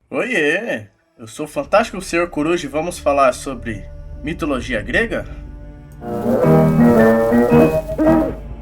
Oiê! Eu sou o Fantástico Senhor Coruja e vamos falar sobre mitologia grega?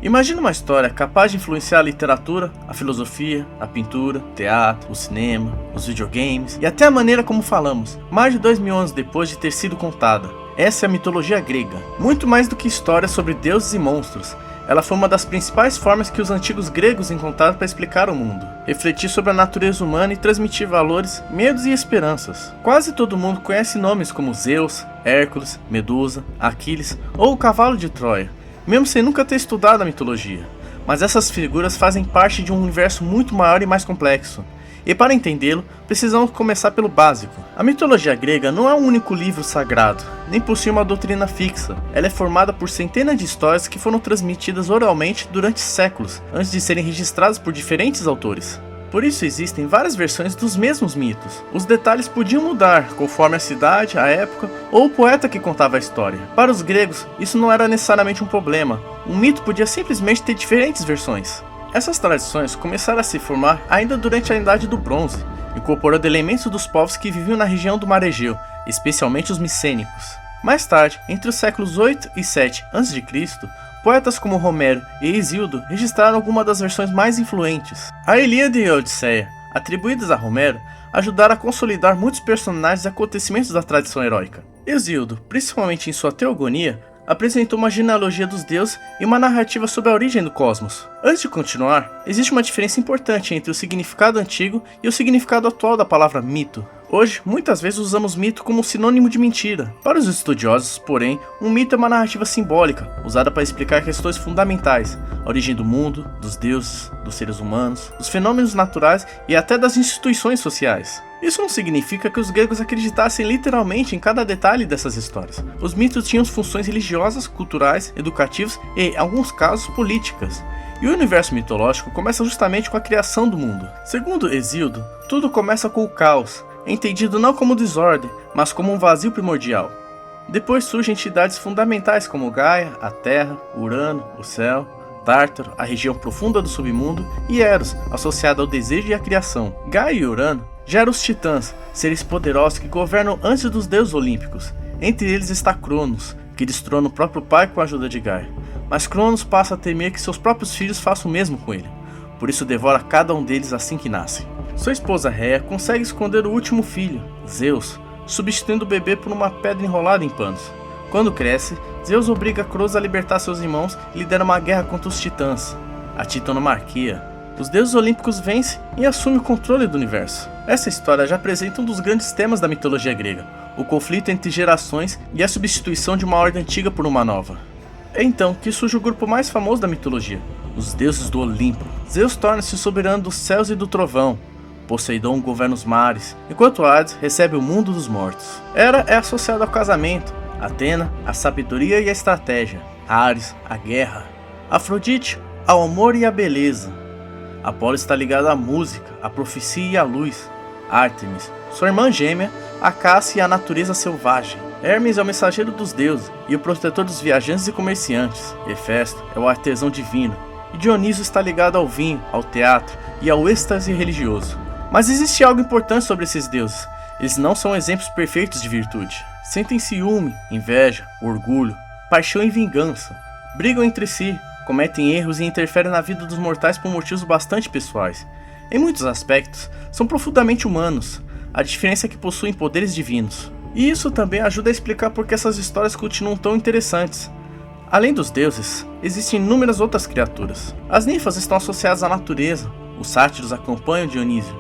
Imagina uma história capaz de influenciar a literatura, a filosofia, a pintura, o teatro, o cinema, os videogames e até a maneira como falamos, mais de 2000 anos depois de ter sido contada. Essa é a mitologia grega. Muito mais do que histórias sobre deuses e monstros, ela foi uma das principais formas que os antigos gregos encontraram para explicar o mundo, refletir sobre a natureza humana e transmitir valores, medos e esperanças. Quase todo mundo conhece nomes como Zeus, Hércules, Medusa, Aquiles ou o Cavalo de Troia, mesmo sem nunca ter estudado a mitologia. Mas essas figuras fazem parte de um universo muito maior e mais complexo. E para entendê-lo, precisamos começar pelo básico. A mitologia grega não é um único livro sagrado, nem possui uma doutrina fixa. Ela é formada por centenas de histórias que foram transmitidas oralmente durante séculos, antes de serem registradas por diferentes autores. Por isso existem várias versões dos mesmos mitos. Os detalhes podiam mudar conforme a cidade, a época ou o poeta que contava a história. Para os gregos, isso não era necessariamente um problema. Um mito podia simplesmente ter diferentes versões. Essas tradições começaram a se formar ainda durante a Idade do Bronze, incorporando elementos dos povos que viviam na região do Mar Egeu, especialmente os micênicos. Mais tarde, entre os séculos 8 e 7 a.C., poetas como Homero e Hesíodo registraram algumas das versões mais influentes. A Ilíada e a Odisseia, atribuídas a Homero, ajudaram a consolidar muitos personagens e acontecimentos da tradição heróica. Hesíodo, principalmente em sua Teogonia, apresentou uma genealogia dos deuses e uma narrativa sobre a origem do cosmos. Antes de continuar, existe uma diferença importante entre o significado antigo e o significado atual da palavra mito. Hoje, muitas vezes usamos mito como sinônimo de mentira. Para os estudiosos, porém, um mito é uma narrativa simbólica, usada para explicar questões fundamentais, a origem do mundo, dos deuses, dos seres humanos, dos fenômenos naturais e até das instituições sociais. Isso não significa que os gregos acreditassem literalmente em cada detalhe dessas histórias. Os mitos tinham funções religiosas, culturais, educativas e, em alguns casos, políticas. E o universo mitológico começa justamente com a criação do mundo. Segundo Hesíodo, tudo começa com o caos, entendido não como desordem, mas como um vazio primordial. Depois surgem entidades fundamentais como Gaia, a Terra, Urano, o céu, Tártaro, a região profunda do submundo, e Eros, associado ao desejo e à criação. Gaia e Urano geram os titãs, seres poderosos que governam antes dos deuses olímpicos. Entre eles está Cronos, que destrona o próprio pai com a ajuda de Gaia. Mas Cronos passa a temer que seus próprios filhos façam o mesmo com ele. Por isso devora cada um deles assim que nasce. Sua esposa Réia consegue esconder o último filho, Zeus, substituindo o bebê por uma pedra enrolada em panos. Quando cresce, Zeus obriga Cronos a libertar seus irmãos e lidera uma guerra contra os titãs, a Titanomaquia. Os deuses olímpicos vencem e assumem o controle do universo. Essa história já apresenta um dos grandes temas da mitologia grega, o conflito entre gerações e a substituição de uma ordem antiga por uma nova. É então que surge o grupo mais famoso da mitologia, os deuses do Olimpo. Zeus torna-se o soberano dos céus e do trovão. Poseidon governa os mares, enquanto Hades recebe o mundo dos mortos. Hera é associada ao casamento, Atena, a sabedoria e a estratégia, Ares, a guerra, Afrodite, ao amor e à beleza. Apolo está ligado à música, à profecia e à luz. Ártemis, sua irmã gêmea, a caça e a natureza selvagem. Hermes é o mensageiro dos deuses e o protetor dos viajantes e comerciantes. Hefesto é o artesão divino. E Dioniso está ligado ao vinho, ao teatro e ao êxtase religioso. Mas existe algo importante sobre esses deuses. Eles não são exemplos perfeitos de virtude. Sentem ciúme, inveja, orgulho, paixão e vingança. Brigam entre si, cometem erros e interferem na vida dos mortais por motivos bastante pessoais. Em muitos aspectos, são profundamente humanos. A diferença é que possuem poderes divinos. E isso também ajuda a explicar por que essas histórias continuam tão interessantes. Além dos deuses, existem inúmeras outras criaturas. As ninfas estão associadas à natureza, os sátiros acompanham Dionísio,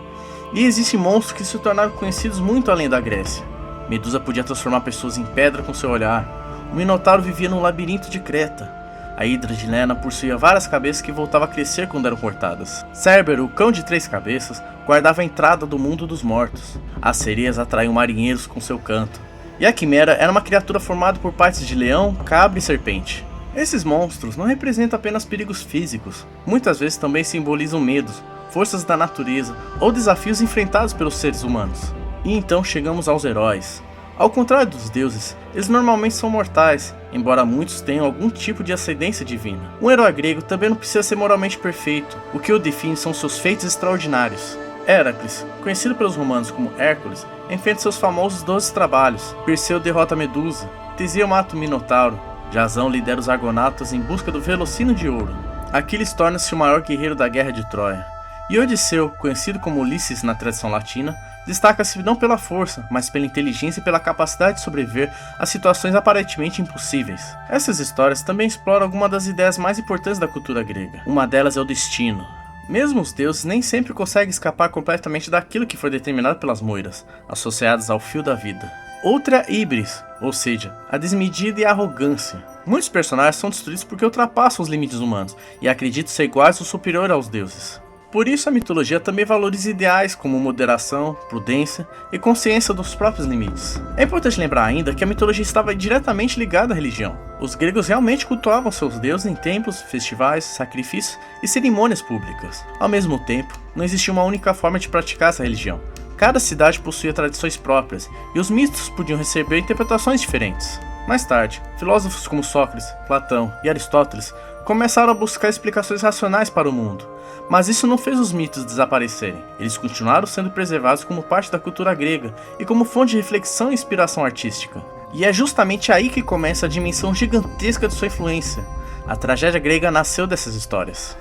e existem monstros que se tornaram conhecidos muito além da Grécia. Medusa podia transformar pessoas em pedra com seu olhar, o Minotauro vivia num labirinto de Creta, a Hidra de Lerna possuía várias cabeças que voltavam a crescer quando eram cortadas. Cérbero, o cão de 3 cabeças, guardava a entrada do mundo dos mortos. As sereias atraíam marinheiros com seu canto. E a Quimera era uma criatura formada por partes de leão, cabra e serpente. Esses monstros não representam apenas perigos físicos, muitas vezes também simbolizam medos, forças da natureza ou desafios enfrentados pelos seres humanos. E então chegamos aos heróis. Ao contrário dos deuses, eles normalmente são mortais, embora muitos tenham algum tipo de ascendência divina. Um herói grego também não precisa ser moralmente perfeito, o que o define são seus feitos extraordinários. Héracles, conhecido pelos romanos como Hércules, enfrenta seus famosos 12 trabalhos. Perseu derrota Medusa, Teseu mata o Minotauro, Jasão lidera os Argonautas em busca do Velocino de Ouro. Aquiles torna-se o maior guerreiro da Guerra de Troia. E Odisseu, conhecido como Ulisses na tradição latina, destaca-se não pela força, mas pela inteligência e pela capacidade de sobreviver a situações aparentemente impossíveis. Essas histórias também exploram algumas das ideias mais importantes da cultura grega. Uma delas é o destino. Mesmo os deuses nem sempre conseguem escapar completamente daquilo que foi determinado pelas moiras, associadas ao fio da vida. Outra é a híbris, ou seja, a desmedida e a arrogância. Muitos personagens são destruídos porque ultrapassam os limites humanos e acreditam ser iguais ou superiores aos deuses. Por isso a mitologia também valoriza ideais como moderação, prudência e consciência dos próprios limites. É importante lembrar ainda que a mitologia estava diretamente ligada à religião. Os gregos realmente cultuavam seus deuses em templos, festivais, sacrifícios e cerimônias públicas. Ao mesmo tempo, não existia uma única forma de praticar essa religião. Cada cidade possuía tradições próprias e os mitos podiam receber interpretações diferentes. Mais tarde, filósofos como Sócrates, Platão e Aristóteles começaram a buscar explicações racionais para o mundo. Mas isso não fez os mitos desaparecerem. Eles continuaram sendo preservados como parte da cultura grega e como fonte de reflexão e inspiração artística. E é justamente aí que começa a dimensão gigantesca de sua influência. A tragédia grega nasceu dessas histórias.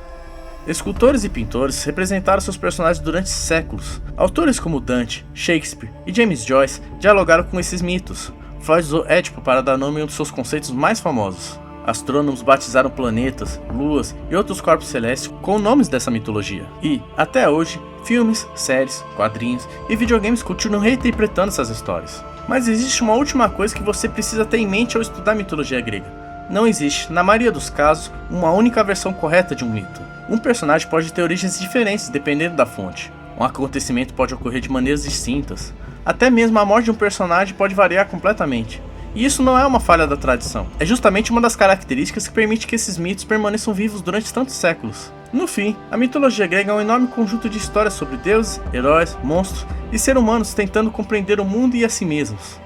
Escultores e pintores representaram seus personagens durante séculos. Autores como Dante, Shakespeare e James Joyce dialogaram com esses mitos. Freud usou Édipo para dar nome a um dos seus conceitos mais famosos. Astrônomos batizaram planetas, luas e outros corpos celestes com nomes dessa mitologia. E, até hoje, filmes, séries, quadrinhos e videogames continuam reinterpretando essas histórias. Mas existe uma última coisa que você precisa ter em mente ao estudar a mitologia grega. Não existe, na maioria dos casos, uma única versão correta de um mito. Um personagem pode ter origens diferentes dependendo da fonte. Um acontecimento pode ocorrer de maneiras distintas. Até mesmo a morte de um personagem pode variar completamente. E isso não é uma falha da tradição, é justamente uma das características que permite que esses mitos permaneçam vivos durante tantos séculos. No fim, a mitologia grega é um enorme conjunto de histórias sobre deuses, heróis, monstros e seres humanos tentando compreender o mundo e a si mesmos.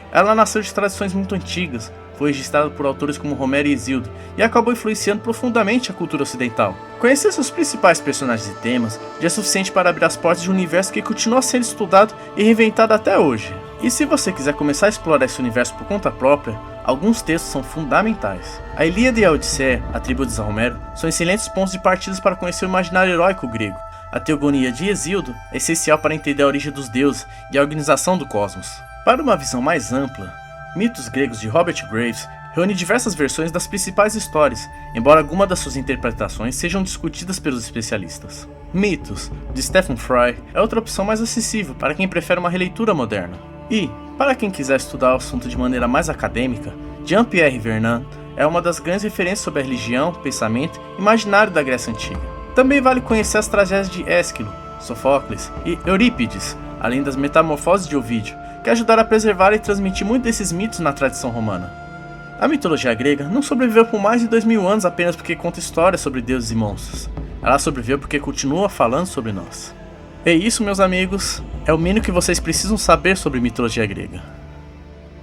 Ela nasceu de tradições muito antigas, foi registrada por autores como Homero e Hesíodo e acabou influenciando profundamente a cultura ocidental. Conhecer seus principais personagens e temas já é suficiente para abrir as portas de um universo que continua sendo estudado e reinventado até hoje. E se você quiser começar a explorar esse universo por conta própria, alguns textos são fundamentais. A Ilíada e a Odisseia, atribuídos a Homero, são excelentes pontos de partida para conhecer o imaginário heróico grego. A Teogonia de Hesíodo é essencial para entender a origem dos deuses e a organização do cosmos. Para uma visão mais ampla, Mitos Gregos de Robert Graves reúne diversas versões das principais histórias, embora algumas das suas interpretações sejam discutidas pelos especialistas. Mitos, de Stephen Fry, é outra opção mais acessível para quem prefere uma releitura moderna. E, para quem quiser estudar o assunto de maneira mais acadêmica, Jean-Pierre Vernant é uma das grandes referências sobre a religião, pensamento e imaginário da Grécia Antiga. Também vale conhecer as tragédias de Ésquilo, Sofócles e Eurípides, além das metamorfoses de Ovídio, que ajudaram a preservar e transmitir muito desses mitos na tradição romana. A mitologia grega não sobreviveu por mais de 2000 anos apenas porque conta histórias sobre deuses e monstros. Ela sobreviveu porque continua falando sobre nós. É isso, meus amigos, é o mínimo que vocês precisam saber sobre mitologia grega.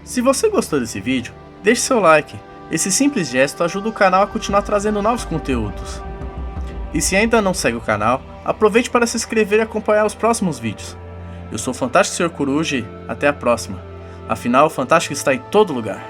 Se você gostou desse vídeo, deixe seu like. Esse simples gesto ajuda o canal a continuar trazendo novos conteúdos. E se ainda não segue o canal, aproveite para se inscrever e acompanhar os próximos vídeos. Eu sou o Fantástico Sr. Coruja e até a próxima. Afinal, o Fantástico está em todo lugar.